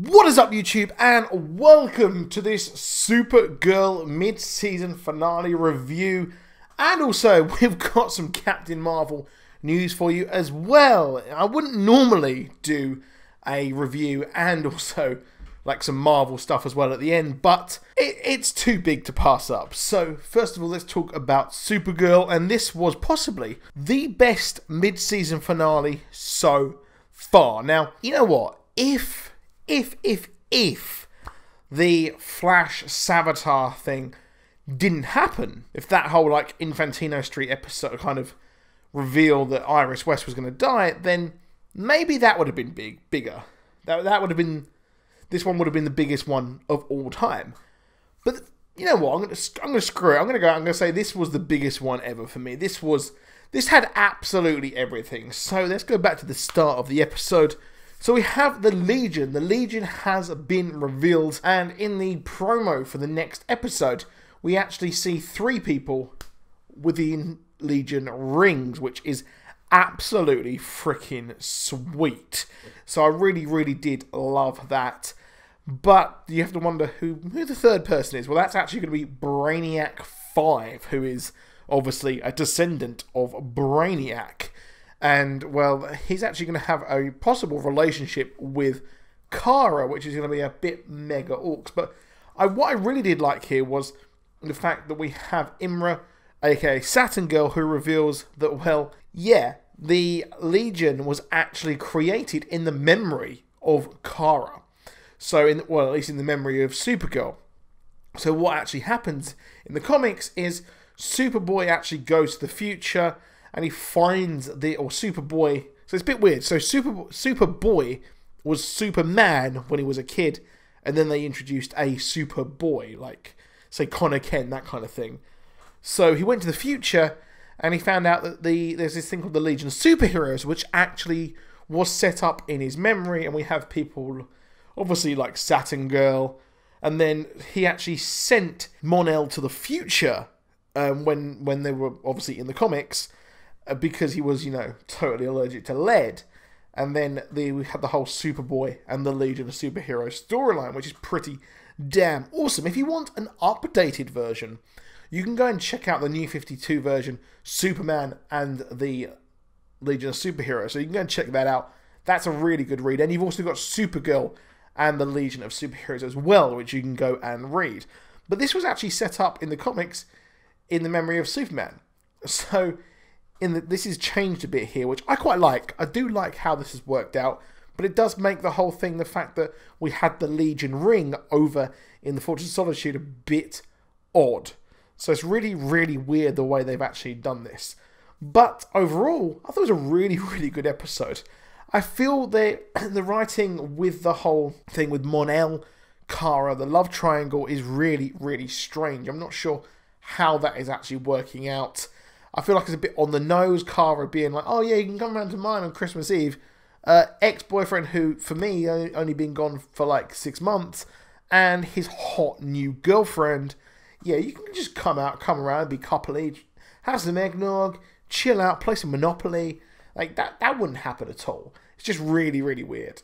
What is up, YouTube, and welcome to this Supergirl mid-season finale review. And also, we've got some Captain Marvel news for you as well. I wouldn't normally do a review and also like some Marvel stuff as well at the end, but it's too big to pass up. So, first of all, let's talk about Supergirl, and this was possibly the best mid-season finale so far. Now, you know what? If the Flash Savitar thing didn't happen, if that whole like Infantino Street episode kind of revealed that Iris West was going to die, then maybe that would have been bigger. That would have been, this one would have been the biggest one of all time. But you know what? I'm going to screw it. I'm going to say this was the biggest one ever for me. This had absolutely everything. So let's go back to the start of the episode. So we have the Legion. The Legion has been revealed, and in the promo for the next episode, we actually see 3 people within Legion rings, which is absolutely freaking sweet. So I really did love that. But you have to wonder who the third person is. Well, that's actually going to be Brainiac 5, who is obviously a descendant of Brainiac. And, well, he's actually going to have a possible relationship with Kara, which is going to be a bit mega orcs. But what I really did like here was the fact that we have Imra, aka Saturn Girl, who reveals that, well, yeah, the Legion was actually created in the memory of Kara. So, at least in the memory of Supergirl. So what actually happens in the comics is Superboy actually goes to the future, and he finds Superboy. So it's a bit weird. So Superboy was Superman when he was a kid, and then they introduced a Superboy, like, say, Connor Kent, that kind of thing. So he went to the future, and he found out that there's this thing called the Legion of Superheroes, which actually was set up in his memory, and we have people, obviously, like Saturn Girl, and then he actually sent Mon-El to the future when they were obviously in the comics, because he was, you know, totally allergic to lead. And then we had the whole Superboy and the Legion of Superheroes storyline, which is pretty damn awesome. If you want an updated version, you can go and check out the New 52 version, Superman and the Legion of Superheroes. So you can go and check that out. That's a really good read. And you've also got Supergirl and the Legion of Superheroes as well, which you can go and read. But this was actually set up in the comics in the memory of Superman. So this is changed a bit here, which I quite like. I do like how this has worked out, but it does make the whole thing, the fact that we had the Legion ring over in the Fortress of Solitude, a bit odd. So it's really weird the way they've actually done this. But overall, I thought it was a really good episode. I feel that the writing with the whole thing with Mon-El, Kara, the love triangle is really strange. I'm not sure how that is actually working out. I feel like it's a bit on the nose, Kara being like, oh yeah, you can come around to mine on Christmas Eve. Ex-boyfriend who, for me, only been gone for like 6 months, and his hot new girlfriend. Yeah, you can just come around, be coupley, have some eggnog, chill out, play some Monopoly. Like, that wouldn't happen at all. It's just really weird.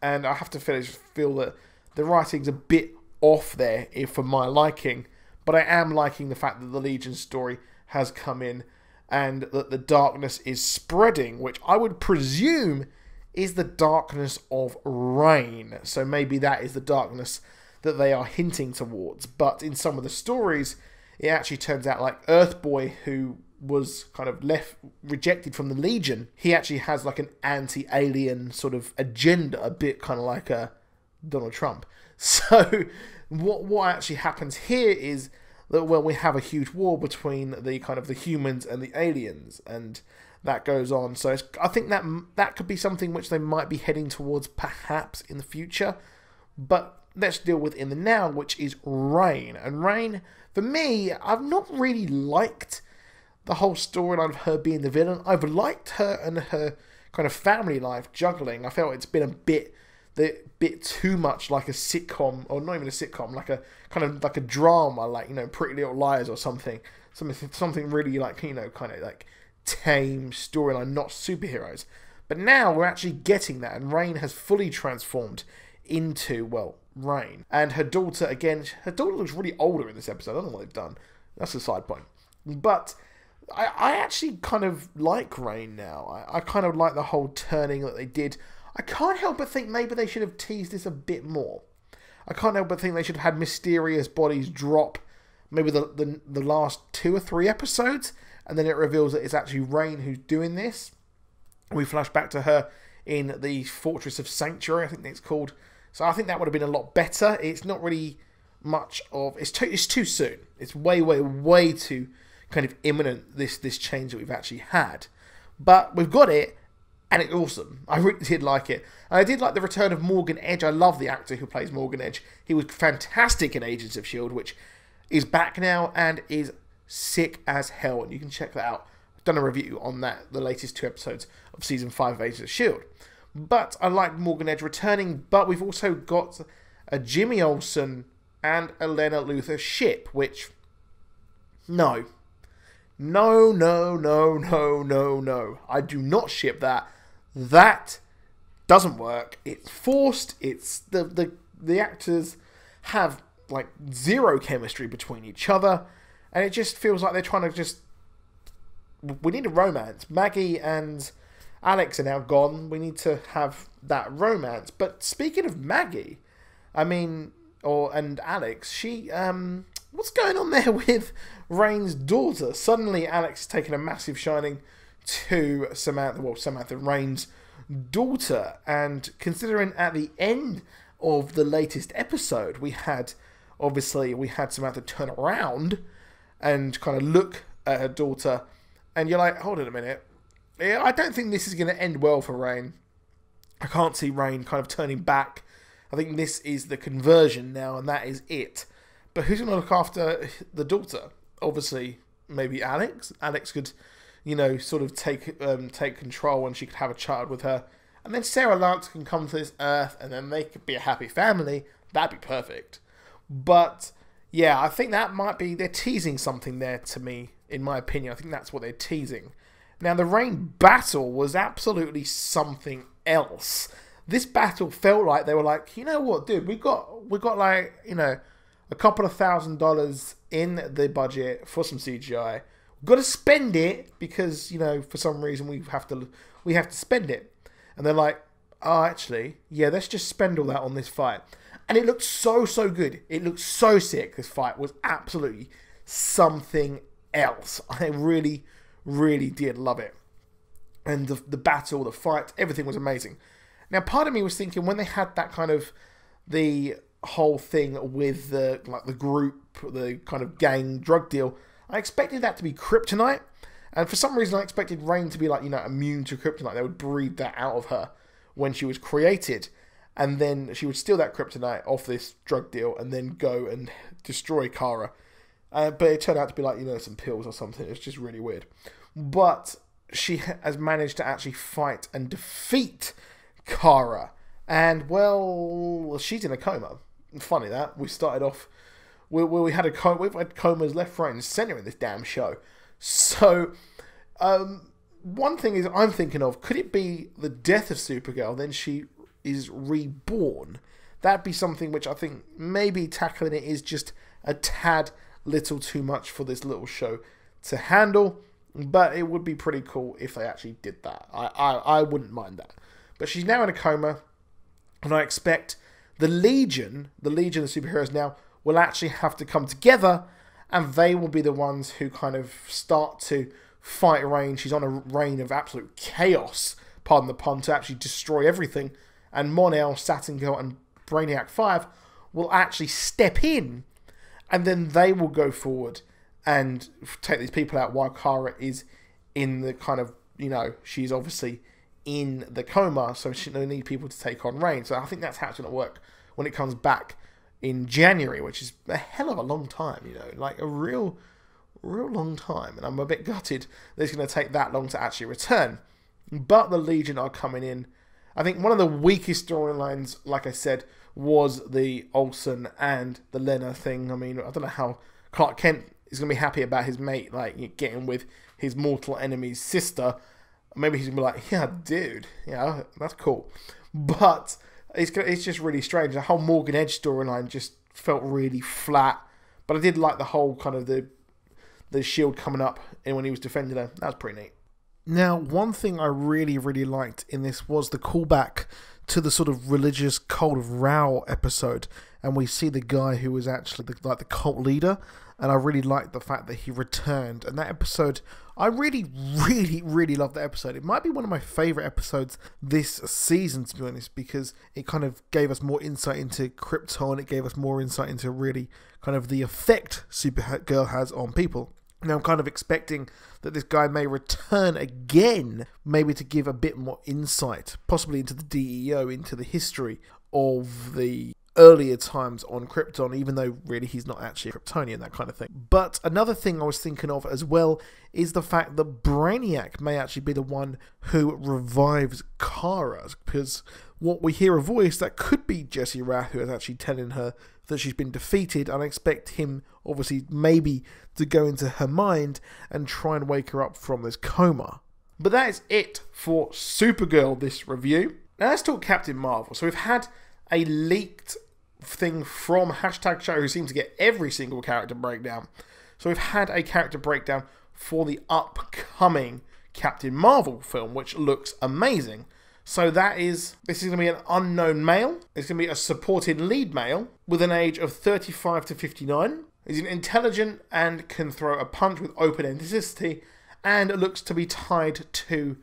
And I have to feel that the writing's a bit off there for my liking. But I am liking the fact that the Legion story has come in and that the darkness is spreading, which I would presume is the darkness of Reign. So maybe that is the darkness that they are hinting towards. But in some of the stories, it actually turns out like Earthboy, who was kind of rejected from the Legion, he actually has like an anti-alien sort of agenda, a bit kind of like a Donald Trump. So what actually happens here is that, well, we have a huge war between the kind of the humans and the aliens, and that goes on. So I think that could be something which they might be heading towards perhaps in the future. But let's deal with in the now, which is Reign. And Reign, for me, I've not really liked the whole storyline of her being the villain. I've liked her and her kind of family life juggling. I felt it's been a bit too much like a sitcom, or not even a sitcom, like a kind of like a drama, like, you know, Pretty Little Liars or something really like, you know, kind of like tame storyline, not superheroes. But now we're actually getting that, and Reign has fully transformed into, well, Rain. And her daughter, again, her daughter looks really older in this episode. I don't know what they've done. That's a side point. But I actually kind of like Rain now. I kind of like the whole turning that they did. I can't help but think maybe they should have teased this a bit more. I can't help but think they should have had mysterious bodies drop maybe the last 2 or 3 episodes, and then it reveals that it's actually Rain who's doing this. We flash back to her in the Fortress of Sanctuary, I think it's called. So I think that would have been a lot better. It's not really much of... It's too soon. It's way too kind of imminent, this change that we've actually had. But we've got it, and it's awesome. I really did like it. And I did like the return of Morgan Edge. I love the actor who plays Morgan Edge. He was fantastic in Agents of S.H.I.E.L.D., which is back now and is sick as hell. And you can check that out. I've done a review on that, the latest 2 episodes of Season 5 of Agents of S.H.I.E.L.D. But I like Morgan Edge returning, but we've also got a Jimmy Olsen and a Lena Luthor ship, which... No. I do not ship that. That doesn't work. It's forced. It's the actors have like zero chemistry between each other, and it just feels like they're trying to just... We need a romance. Maggie and Alex are now gone. We need to have that romance. But speaking of Maggie, and Alex, she what's going on there with Rain's daughter? Suddenly Alex is taking a massive shining to Samantha, Rain's daughter. And considering at the end of the latest episode, we had Samantha turn around and kind of look at her daughter, and you're like, hold on a minute. I don't think this is going to end well for Rain. I can't see Rain kind of turning back. I think this is the conversion now, and that is it. But who's going to look after the daughter? Obviously, maybe Alex. Alex could, sort of take control, and she could have a child with her. And then Sarah Lance can come to this earth, and then they could be a happy family. That'd be perfect. But, yeah, I think that might be... They're teasing something there to me, in my opinion. I think that's what they're teasing. Now, the Rain battle was absolutely something else. This battle felt like they were like, you know what, dude, we got like, a couple of $1,000 in the budget for some CGI. We've got to spend it because, for some reason we have to spend it. And they're like, oh, actually, yeah, let's just spend all that on this fight. And it looked so good. It looked so sick. This fight was absolutely something else. I really did love it. And the battle, the fight, everything was amazing. Now, part of me was thinking when they had that kind of the whole thing with the group, the kind of gang drug deal, I expected that to be kryptonite. And for some reason, I expected Rain to be immune to kryptonite. They would breathe that out of her when she was created. And then she would steal that kryptonite off this drug deal and then go and destroy Kara. But it turned out to be some pills or something. It's just really weird. But she has managed to actually fight and defeat Kara. And, well, she's in a coma. Funny that. We started off... We've had comas left, right, and centre in this damn show. So, one thing is I'm thinking of, could it be the death of Supergirl, then she is reborn? That'd be something which I think maybe tackling it is just a tad little too much for this little show to handle, but it would be pretty cool if they actually did that. I wouldn't mind that. But she's now in a coma, and I expect the Legion of superheroes now will actually have to come together, and they will be the ones who kind of start to fight Rain. She's on a reign of absolute chaos, pardon the pun, to actually destroy everything. And Mon-El, Saturn Girl, and Brainiac 5 will actually step in, and then they will go forward and take these people out while Kara is in the kind of, she's obviously in the coma, so she don't need people to take on Rain. So I think that's how it's going to work when it comes back in January, which is a hell of a long time, like a real long time. And I'm a bit gutted that it's going to take that long to actually return. But the Legion are coming in. I think one of the weakest storylines, like I said, was the Olsen and the Lena thing. I mean, I don't know how Clark Kent is going to be happy about his mate, getting with his mortal enemy's sister. Maybe he's going to be like, yeah, dude, that's cool. But It's just really strange. The whole Morgan Edge storyline just felt really flat. But I did like the whole kind of the shield coming up and when he was defending her. That was pretty neat. Now, one thing I really, really liked in this was the callback to the sort of religious cult of Rao episode. And we see the guy who was actually the cult leader. And I really liked the fact that he returned. And that episode, I really, really, really loved that episode. It might be one of my favourite episodes this season, to be honest, because it kind of gave us more insight into Krypton. It gave us more insight into really kind of the effect Supergirl has on people. Now I'm kind of expecting that this guy may return again, maybe to give a bit more insight, possibly into the DEO, into the history of the earlier times on Krypton, even though really he's not actually a Kryptonian, that kind of thing. But another thing I was thinking of as well is the fact that Brainiac may actually be the one who revives Kara, because what we hear a voice that could be Jesse Rath who is actually telling her that she's been defeated, and I expect him obviously maybe to go into her mind and try and wake her up from this coma. But that is it for Supergirl this review. Now let's talk Captain Marvel. So we've had a leaked thing from #show who seem to get every single character breakdown. So we've had a character breakdown for the upcoming Captain Marvel film, which looks amazing. So this is going to be an unknown male. It's going to be a supported lead male with an age of 35 to 59. He's intelligent and can throw a punch with open ethnicity, and looks to be tied to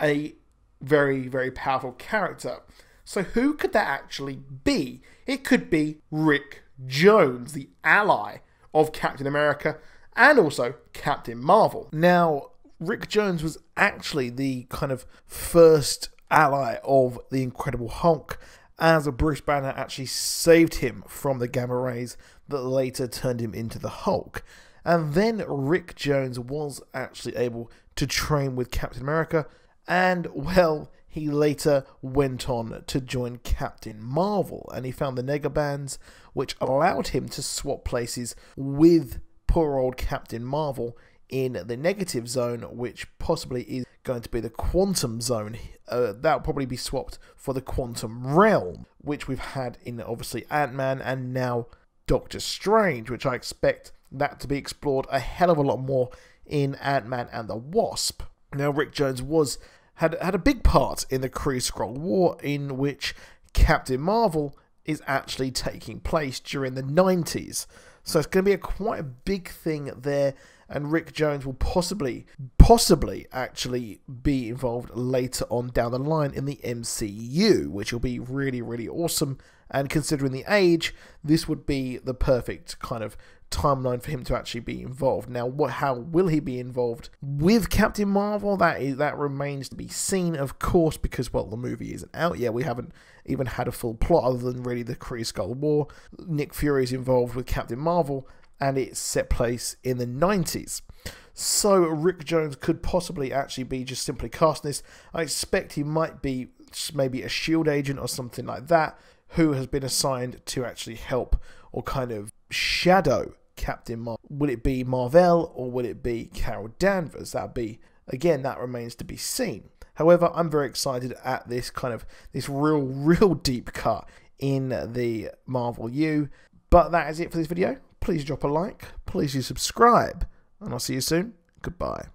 a very, very powerful character. So who could that actually be? It could be Rick Jones, the ally of Captain America and also Captain Marvel. Now, Rick Jones was actually the kind of first ally of the Incredible Hulk, as Bruce Banner actually saved him from the gamma rays that later turned him into the Hulk. And then Rick Jones was actually able to train with Captain America, and well, he later went on to join Captain Marvel, and he found the Negabands, which allowed him to swap places with poor old Captain Marvel in the negative zone, which possibly is going to be the quantum zone. That'll probably be swapped for the quantum realm, which we've had in obviously Ant-Man and now Doctor Strange, which I expect that to be explored a hell of a lot more in Ant-Man and the Wasp. Now, Rick Jones had a big part in the Kree-Skrull War, in which Captain Marvel is actually taking place during the 90s. So it's going to be quite a big thing there, and Rick Jones will possibly actually be involved later on down the line in the MCU, which will be really, really awesome. And considering the age, this would be the perfect kind of timeline for him to actually be involved. Now, how will he be involved with Captain Marvel? That remains to be seen, of course, because, well, the movie isn't out yet. We haven't even had a full plot other than really the Kree-Skrull War. Nick Fury is involved with Captain Marvel, and it's set place in the 90s. So Rick Jones could possibly actually be just simply casting this. I expect he might be maybe a SHIELD agent or something like that, who has been assigned to actually help or kind of shadow Captain Marvel. Will it be Marvel or will it be Carol Danvers? That remains to be seen. However, I'm very excited at this real deep cut in the Marvel U. But that is it for this video. Please drop a like, please do subscribe, and I'll see you soon. Goodbye.